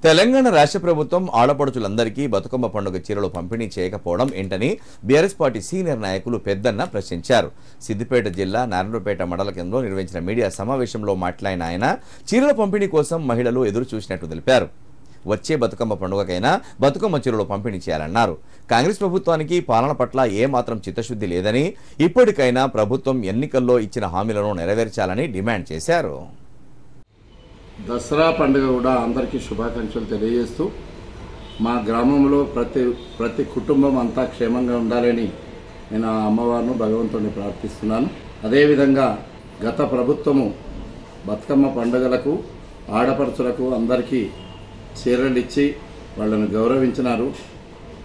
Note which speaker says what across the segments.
Speaker 1: తెలంగాణ రాష్ట్ర ప్రభుత్వం ఆడపడుచులందరికీ బతుకమ్మ పండుగ చీరలు పంపిణీ చేయకపోవడం ఏంటని బీఆర్ఎస్ పార్టీ సీనియర్ నాయకులు పెద్దన్న ప్రశ్నించారు. సిద్దిపేట జిల్లా నారాయణపేట మండల కేంద్రంలో నిర్వహించిన మీడియా సమావేశంలో మాట్లాడిన ఆయన చీరల పంపిణీ కోసం మహిళలు ఎదురు చూసినట్టు తెలిపారు. వచ్చే బతుకమ్మ పండుగకైనా బతుకమ్మ చీరలు పంపిణీ చేయాలన్నారు. కాంగ్రెస్ ప్రభుత్వానికి పాలన పట్ల ఏమాత్రం చిత్తశుద్ధి లేదని, ఇప్పటికైనా ప్రభుత్వం ఎన్నికల్లో ఇచ్చిన హామీలను నెరవేర్చాలని డిమాండ్ చేశారు.
Speaker 2: దసరా పండుగ కూడా అందరికీ శుభాకాంక్షలు తెలియజేస్తూ మా గ్రామంలో ప్రతి కుటుంబం అంతా క్షేమంగా ఉండాలని నేను ఆ అమ్మవారిని భగవంతుడిని ప్రార్థిస్తున్నాను. అదేవిధంగా గత ప్రభుత్వము బతుకమ్మ పండుగలకు ఆడపడుచులకు అందరికీ చీరలు ఇచ్చి వాళ్ళను గౌరవించినారు.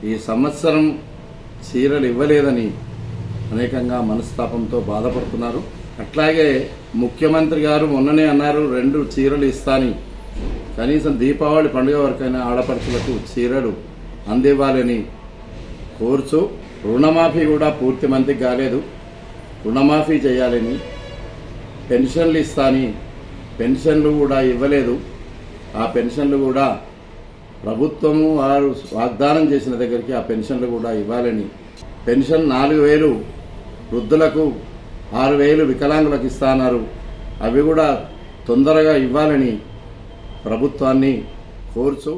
Speaker 2: ఈ సంవత్సరం చీరలు ఇవ్వలేదని అనేకంగా మనస్తాపంతో బాధపడుతున్నారు. అట్లాగే ముఖ్యమంత్రి గారు మొన్ననే అన్నారు 2 చీరలు ఇస్తాని, కనీసం దీపావళి పండుగ వరకైనా ఆడపడుచులకు చీరలు అందివ్వాలని కోరుచు, రుణమాఫీ కూడా పూర్తి మందికి కాలేదు, రుణమాఫీ చేయాలని, పెన్షన్లు ఇస్తాని పెన్షన్లు కూడా ఇవ్వలేదు, ఆ పెన్షన్లు కూడా ప్రభుత్వము వారు వాగ్దానం చేసిన దగ్గరికి ఆ పెన్షన్లు కూడా ఇవ్వాలని, పెన్షన్ 4000 వృద్ధులకు 6000 వికలాంగులకు ఇస్తున్నారు, అవి కూడా తొందరగా ఇవ్వాలని ప్రభుత్వాన్ని కోరుచు